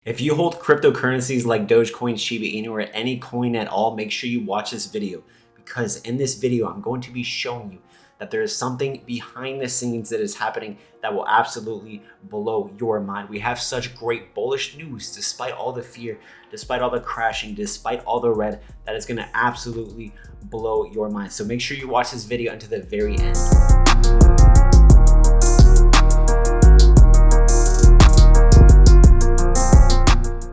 If you hold cryptocurrencies like Dogecoin, Shiba Inu, or any coin at all, make sure you watch this video, because in this video, I'm going to be showing you that there is something behind the scenes that is happening that will absolutely blow your mind. We have such great bullish news despite all the fear, despite all the crashing, despite all the red, that is going to absolutely blow your mind. So make sure you watch this video until the very end.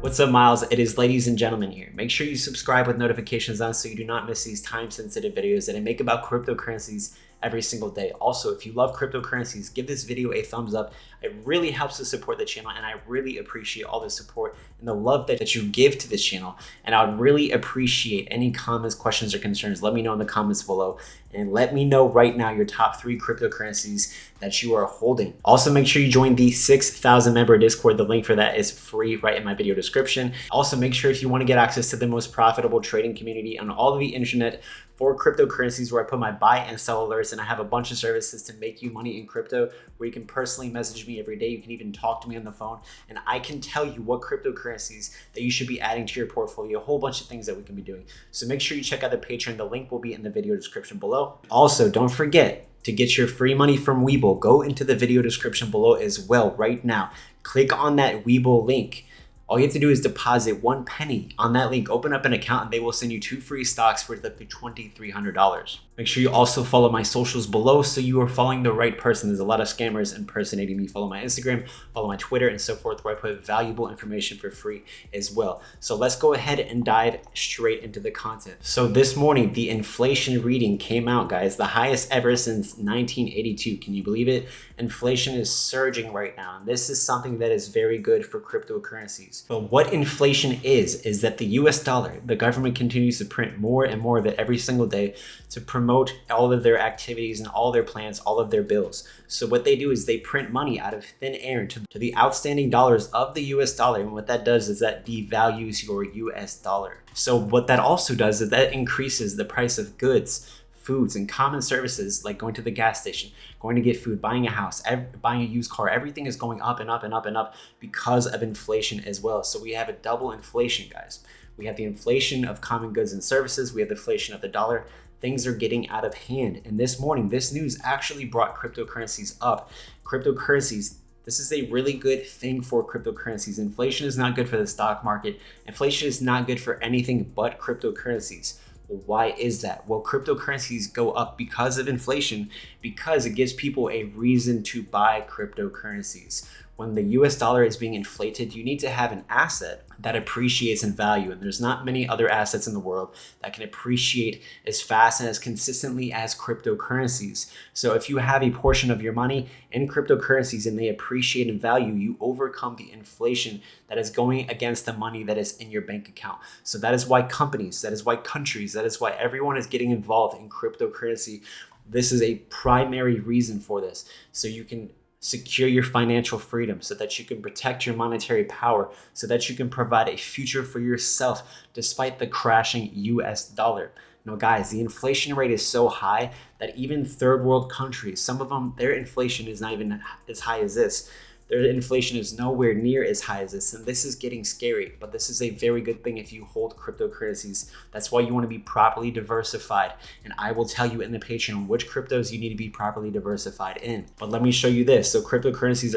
What's up, Miles? It is ladies and gentlemen here. Make sure you subscribe with notifications on so you do not miss these time-sensitive videos that I make about cryptocurrencies every single day. Also, if you love cryptocurrencies, give this video a thumbs up. It really helps to support the channel, and I really appreciate all the support and the love that you give to this channel. And I would really appreciate any comments, questions, or concerns. Let me know in the comments below, and let me know right now your top 3 cryptocurrencies that you are holding. Also, make sure you join the 6,000 member Discord. The link for that is free right in my video description. Also, make sure if you want to get access to the most profitable trading community on all of the internet for cryptocurrencies, where I put my buy and sell alerts, and I have a bunch of services to make you money in crypto, where you can personally message me every day. You can even talk to me on the phone, and I can tell you what cryptocurrencies that you should be adding to your portfolio, a whole bunch of things that we can be doing. So make sure you check out the Patreon. The link will be in the video description below. Also, don't forget to get your free money from WEBULL. Go into the video description below as well right now. Click on that WEBULL link. All you have to do is deposit 1 penny on that link, open up an account, and they will send you 2 free stocks worth up to $2,300. Make sure you also follow my socials below so you are following the right person. There's a lot of scammers impersonating me. Follow my Instagram, follow my Twitter, and so forth, where I put valuable information for free as well. So let's go ahead and dive straight into the content. So this morning, the inflation reading came out, guys, the highest ever since 1982. Can you believe it? Inflation is surging right now, and this is something that is very good for cryptocurrencies. But what inflation is that the US dollar, the government continues to print more and more of it every single day to promote all of their activities and all their plans, all of their bills. So what they do is they print money out of thin air to the outstanding dollars of the US dollar. And what that does is that devalues your US dollar. So what that also does is that increases the price of goods, foods, and common services, like going to the gas station, going to get food, buying a house, buying a used car. Everything is going up and up and up and up because of inflation as well. So we have a double inflation, guys. We have the inflation of common goods and services. We have the inflation of the dollar. Things are getting out of hand. And this morning, this news actually brought cryptocurrencies up. Cryptocurrencies, this is a really good thing for cryptocurrencies. Inflation is not good for the stock market. Inflation is not good for anything but cryptocurrencies. Well, why is that? Well, cryptocurrencies go up because of inflation, because it gives people a reason to buy cryptocurrencies. When the US dollar is being inflated, you need to have an asset that appreciates in value. And there's not many other assets in the world that can appreciate as fast and as consistently as cryptocurrencies. So if you have a portion of your money in cryptocurrencies and they appreciate in value, you overcome the inflation that is going against the money that is in your bank account. So that is why companies, that is why countries, that is why everyone is getting involved in cryptocurrency. This is a primary reason for this. So you can secure your financial freedom, so that you can protect your monetary power, so that you can provide a future for yourself despite the crashing US dollar. Now, guys, the inflation rate is so high that even third world countries, some of them, their inflation is not even as high as this. Their inflation is nowhere near as high as this, and this is getting scary. But this is a very good thing if you hold cryptocurrencies. That's why you want to be properly diversified, and I will tell you in the Patreon which cryptos you need to be properly diversified in. But let me show you this. So cryptocurrencies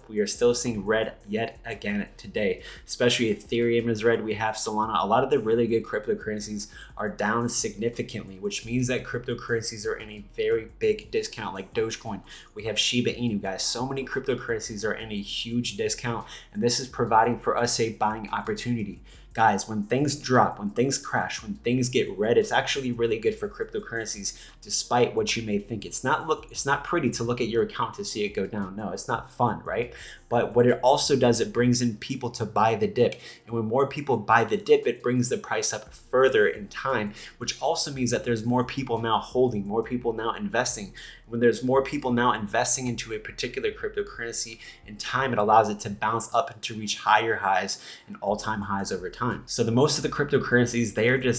we are still seeing red yet again today. Especially Ethereum is red. We have Solana. A lot of the really good cryptocurrencies are down significantly, which means that cryptocurrencies are in a very big discount, like Dogecoin. We have Shiba Inu, guys. So many cryptocurrencies are in a huge discount, and this is providing for us a buying opportunity. Guys, when things drop, when things crash, when things get red, it's actually really good for cryptocurrencies, despite what you may think. It's not pretty to look at your account to see it go down. No, it's not fun, right? But what it also does, it brings in people to buy the dip. And when more people buy the dip, it brings the price up further in time, which also means that there's more people now holding, more people now investing. When there's more people now investing into a particular cryptocurrency in time, it allows it to bounce up and to reach higher highs and all-time highs over time. So the most of the cryptocurrencies,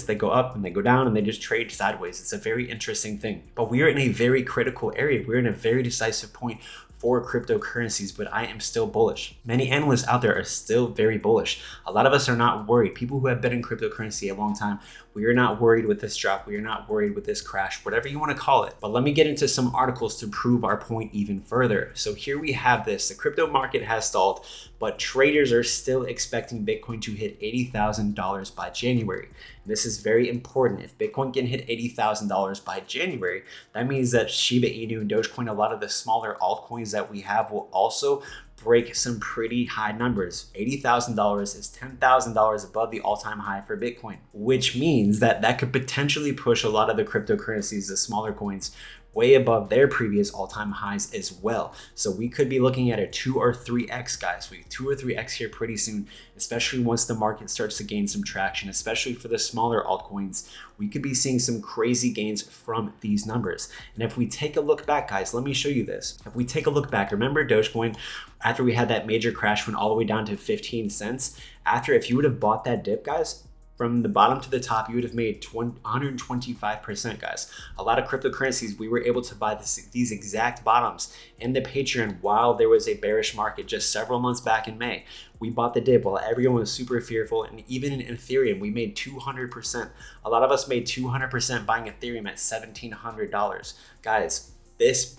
they go up and they go down and they just trade sideways. It's a very interesting thing. But we are in a very critical area. We're in a very decisive point for cryptocurrencies, but I am still bullish. Many analysts out there are still very bullish. A lot of us are not worried. People who have been in cryptocurrency a long time, we are not worried with this drop. We are not worried with this crash, whatever you want to call it. But let me get into some articles to prove our point even further. So here we have this. The crypto market has stalled, but traders are still expecting Bitcoin to hit $80,000 by January. And this is very important. If Bitcoin can hit $80,000 by January, that means that Shiba Inu and Dogecoin, a lot of the smaller altcoins that we have, will also break some pretty high numbers. $80,000 is $10,000 above the all-time high for Bitcoin, which means that that could potentially push a lot of the cryptocurrencies, the smaller coins, way above their previous all-time highs as well. So we could be looking at a 2 or 3x, guys. We 2 or 3x here pretty soon, especially once the market starts to gain some traction, especially for the smaller altcoins. We could be seeing some crazy gains from these numbers. And if we take a look back, guys, let me show you this. If we take a look back, remember Dogecoin, after we had that major crash, went all the way down to 15 cents. If you would have bought that dip, guys, from the bottom to the top, you would have made 125%, guys. A lot of cryptocurrencies, we were able to buy these exact bottoms in the Patreon while there was a bearish market just several months back in May. We bought the dip while everyone was super fearful, and even in Ethereum, we made 200%. A lot of us made 200% buying Ethereum at $1,700. Guys,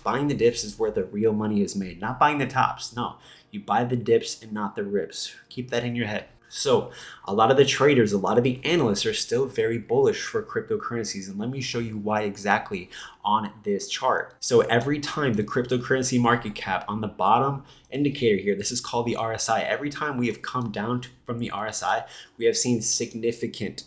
buying the dips is where the real money is made, not buying the tops. No, you buy the dips and not the rips. Keep that in your head. So a lot of the traders, a lot of the analysts are still very bullish for cryptocurrencies. And let me show you why exactly on this chart. So every time the cryptocurrency market cap on the bottom indicator here, this is called the RSI. Every time we have come down from the RSI, we have seen significant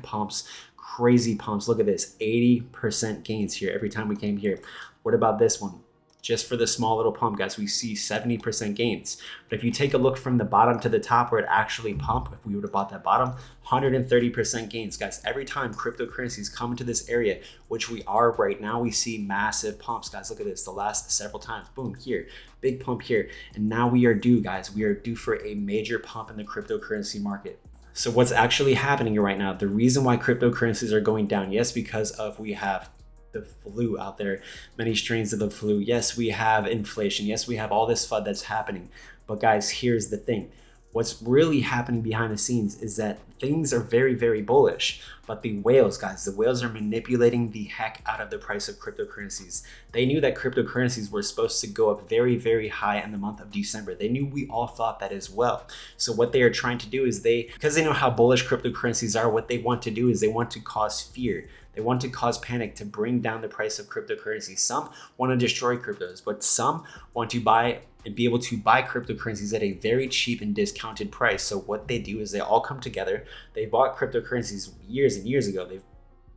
pumps, crazy pumps. Look at this, 80% gains here every time we came here. What about this one? Just for the small little pump, guys, we see 70% gains. But if you take a look from the bottom to the top where it actually pumped, if we would have bought that bottom, 130% gains, guys. Every time cryptocurrencies come into this area, which we are right now, we see massive pumps, guys. Look at this, the last several times, boom, here, big pump here. And now we are due, guys. We are due for a major pump in the cryptocurrency market. So what's actually happening right now, the reason why cryptocurrencies are going down, yes, because we have the flu out there, many strains of the flu. Yes, we have inflation. Yes, we have all this FUD that's happening. But guys, here's the thing. What's really happening behind the scenes is that things are very, very bullish. But the whales, guys, the whales are manipulating the heck out of the price of cryptocurrencies. They knew that cryptocurrencies were supposed to go up very, very high in the month of December. They knew we all thought that as well. So what they are trying to do is because they know how bullish cryptocurrencies are, what they want to do is they want to cause fear. They want to cause panic to bring down the price of cryptocurrency. Some want to destroy cryptos, but some want to buy and be able to buy cryptocurrencies at a very cheap and discounted price. So what they do is they all come together. They bought cryptocurrencies years and years ago. They've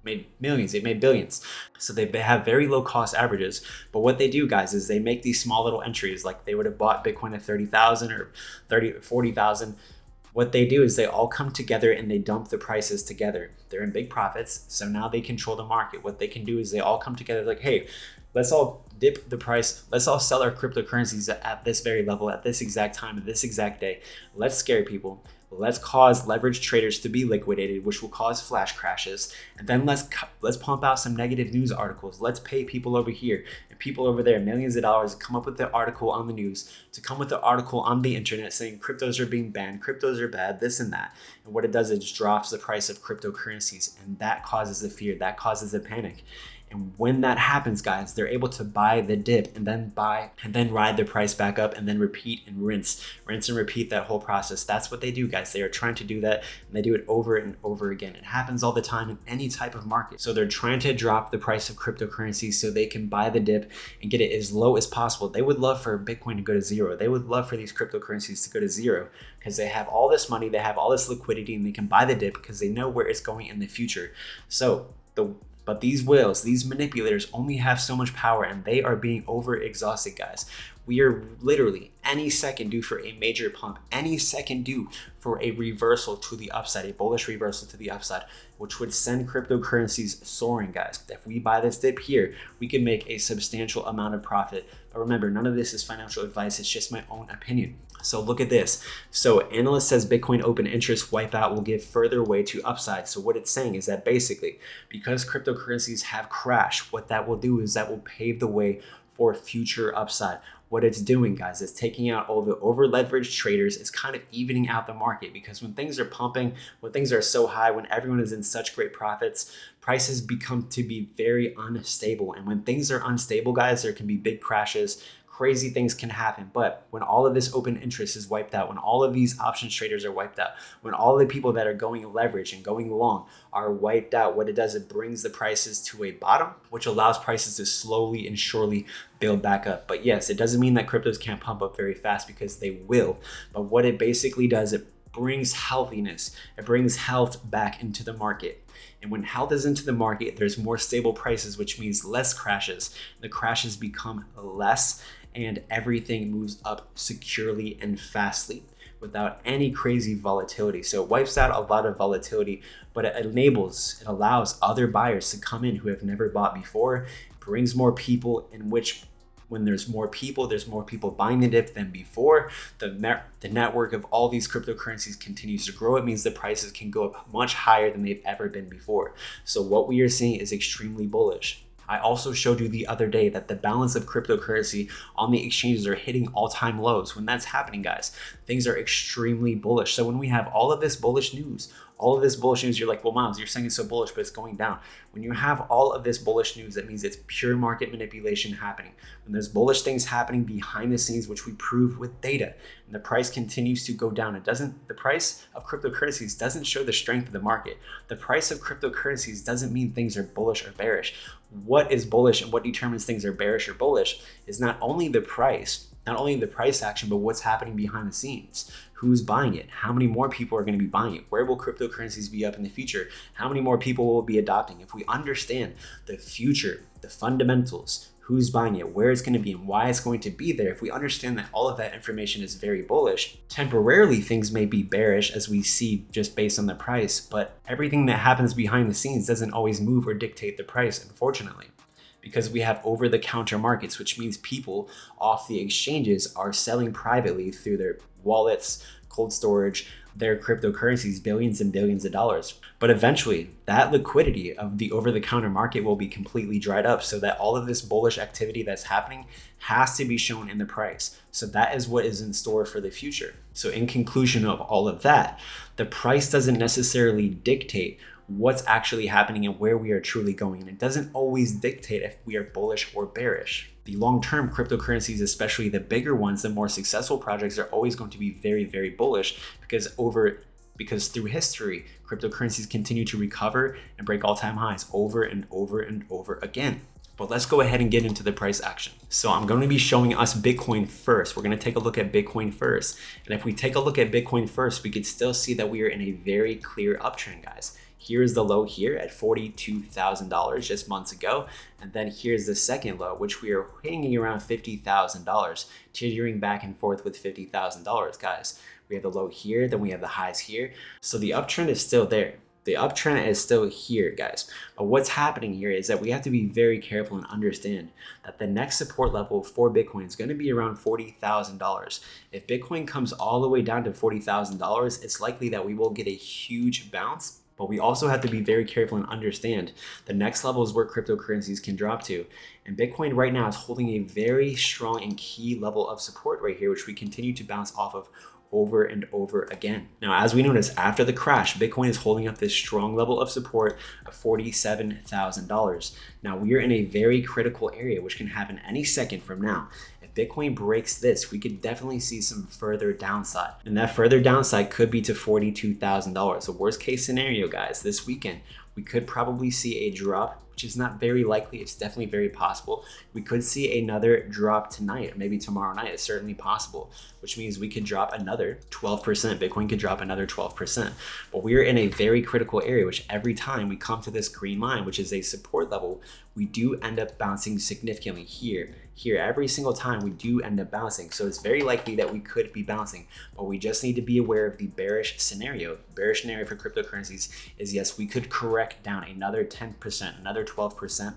made millions, they've made billions. So they have very low cost averages. But what they do, guys, is they make these small little entries. Like they would have bought Bitcoin at 30,000 or 40,000. What they do is they all come together and they dump the prices together. They're in big profits, so now they control the market. What they can do is they all come together like, hey, let's all dip the price. Let's all sell our cryptocurrencies at this very level, at this exact time, at this exact day. Let's scare people. Let's cause leveraged traders to be liquidated, which will cause flash crashes. And then let's pump out some negative news articles. Let's pay people over here and people over there millions of dollars to come up with the article on the news, to come with the article on the internet saying cryptos are being banned, cryptos are bad, this and that. And what it does is it just drops the price of cryptocurrencies, and that causes the fear, that causes the panic. And when that happens, guys, they're able to buy the dip and then ride the price back up and then repeat and rinse and repeat that whole process. That's what they do, guys. They are trying to do that, and they do it over and over again. It happens all the time in any type of market. So they're trying to drop the price of cryptocurrencies so they can buy the dip and get it as low as possible. They would love for Bitcoin to go to zero. They would love for these cryptocurrencies to go to zero because they have all this money, they have all this liquidity, and they can buy the dip because they know where it's going in the future. But these whales, these manipulators only have so much power, and they are being over exhausted, guys. We are literally any second due for a major pump, any second due for a reversal to the upside, a bullish reversal to the upside, which would send cryptocurrencies soaring, guys. If we buy this dip here, we can make a substantial amount of profit. But remember, none of this is financial advice. It's just my own opinion. So look at this. So analyst says Bitcoin open interest wipeout will give further way to upside. So what it's saying is that basically, because cryptocurrencies have crashed, what that will do is that will pave the way for future upside. What it's doing, guys, is taking out all the over leveraged traders. It's kind of evening out the market, because when things are pumping, when things are so high, when everyone is in such great profits, prices become to be very unstable. And when things are unstable, guys, there can be big crashes. Crazy things can happen. But when all of this open interest is wiped out, when all of these options traders are wiped out, when all the people that are going leverage and going long are wiped out, what it does, it brings the prices to a bottom, which allows prices to slowly and surely build back up. But yes, it doesn't mean that cryptos can't pump up very fast, because they will. But what it basically does, it brings healthiness, it brings health back into the market. And when health is into the market, there's more stable prices, which means less crashes. The crashes become less, and everything moves up securely and fastly without any crazy volatility. So it wipes out a lot of volatility, but it allows other buyers to come in who have never bought before. It brings more people, in which when there's more people buying the dip than before. The network of all these cryptocurrencies continues to grow. It means the prices can go up much higher than they've ever been before. So what we are seeing is extremely bullish. I also showed you the other day that the balance of cryptocurrency on the exchanges are hitting all-time lows. When that's happening, guys, things are extremely bullish. So when we have all of this bullish news, you're like, well, Miles, you're saying it's so bullish, but it's going down. When you have all of this bullish news, that means it's pure market manipulation happening. When there's bullish things happening behind the scenes, which we prove with data, and the price continues to go down, the price of cryptocurrencies doesn't show the strength of the market. The price of cryptocurrencies doesn't mean things are bullish or bearish. What is bullish and what determines things are bearish or bullish is not only the price action, but what's happening behind the scenes. Who's buying it? How many more people are going to be buying it? Where will cryptocurrencies be up in the future? How many more people will be adopting? If we understand the future, the fundamentals, who's buying it, where it's going to be, and why it's going to be there, if we understand that all of that information is very bullish, temporarily things may be bearish, as we see just based on the price, but everything that happens behind the scenes doesn't always move or dictate the price, unfortunately. Because we have over-the-counter markets, which means people off the exchanges are selling privately through their wallets, cold storage, their cryptocurrencies, billions and billions of dollars. But eventually, that liquidity of the over-the-counter market will be completely dried up, so that all of this bullish activity that's happening has to be shown in the price. So that is what is in store for the future. So in conclusion of all of that, the price doesn't necessarily dictate what's actually happening and where we are truly going. And it doesn't always dictate if we are bullish or bearish. The long-term cryptocurrencies, especially the bigger ones, the more successful projects, are always going to be very, very bullish, because through history, cryptocurrencies continue to recover and break all-time highs over and over and over again. But let's go ahead and get into the price action. So I'm going to be showing us Bitcoin first. We're going to take a look at Bitcoin first. And if we take a look at Bitcoin first, we could still see that we are in a very clear uptrend, guys. Here's the low here at $42,000 just months ago. And then here's the second low, which we are hanging around $50,000, teetering back and forth with $50,000, guys. We have the low here, then we have the highs here. So the uptrend is still there. The uptrend is still here, guys. But what's happening here is that we have to be very careful and understand that the next support level for Bitcoin is going to be around $40,000. If Bitcoin comes all the way down to $40,000, it's likely that we will get a huge bounce. But we also have to be very careful and understand the next level is where cryptocurrencies can drop to. And Bitcoin right now is holding a very strong and key level of support right here, which we continue to bounce off of over and over again. Now, as we notice, after the crash, Bitcoin is holding up this strong level of support of $47,000. Now, we are in a very critical area, which can happen any second from now. If Bitcoin breaks this, we could definitely see some further downside. And that further downside could be to $42,000. So worst case scenario, guys, this weekend, we could probably see a drop, which is not very likely. It's definitely very possible. We could see another drop tonight, or maybe tomorrow night. It's certainly possible, which means we could drop another 12%. Bitcoin could drop another 12%. But we're in a very critical area, which every time we come to this green line, which is a support level, we do end up bouncing significantly here. Every single time we do end up bouncing. So it's very likely that we could be bouncing, but we just need to be aware of the bearish scenario. The bearish scenario for cryptocurrencies is, yes, we could correct down another 10%, another 12%.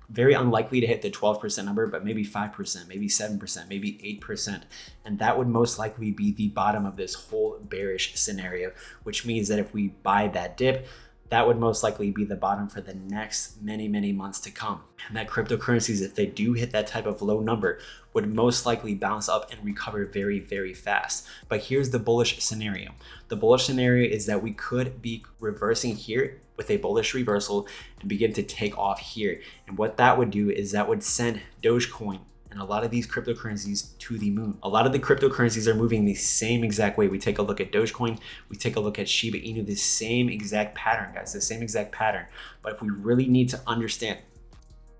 Very unlikely to hit the 12% number, but maybe 5%, maybe 7%, maybe 8%. And that would most likely be the bottom of this whole bearish scenario, which means that if we buy that dip, that would most likely be the bottom for the next many months to come. And that cryptocurrencies, if they do hit that type of low number, would most likely bounce up and recover very fast. But here's the bullish scenario. The bullish scenario is that we could be reversing here with a bullish reversal and begin to take off here. And what that would do is that would send Dogecoin and a lot of these cryptocurrencies to the moon. A lot of the cryptocurrencies are moving the same exact way. We take a look at Dogecoin, we take a look at Shiba Inu, the same exact pattern, guys, the same exact pattern. But if we really need to understand,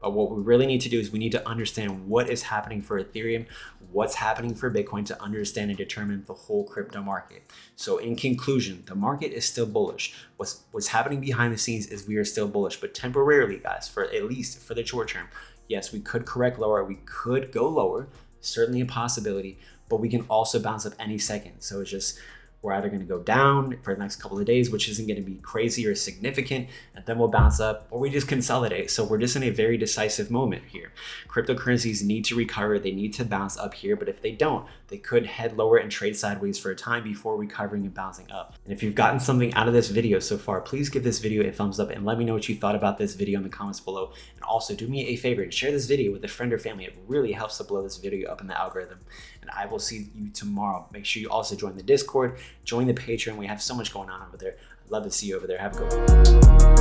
what we really need to do is we need to understand what is happening for Ethereum, what's happening for Bitcoin, to understand and determine the whole crypto market. So in conclusion, the market is still bullish. What's happening behind the scenes is we are still bullish, but temporarily, guys, for at least for the short term. Yes, we could correct lower, we could go lower, certainly a possibility, but we can also bounce up any second. So it's just, we're either going to go down for the next couple of days, which isn't going to be crazy or significant, and then we'll bounce up, or we just consolidate. So we're just in a very decisive moment here. Cryptocurrencies need to recover. They need to bounce up here, but if they don't, they could head lower and trade sideways for a time before recovering and bouncing up. And if you've gotten something out of this video so far, please give this video a thumbs up and let me know what you thought about this video in the comments below. And also do me a favor and share this video with a friend or family. It really helps to blow this video up in the algorithm. And I will see you tomorrow. Make sure you also join the Discord, join the Patreon. We have so much going on over there. I'd love to see you over there. Have a good one.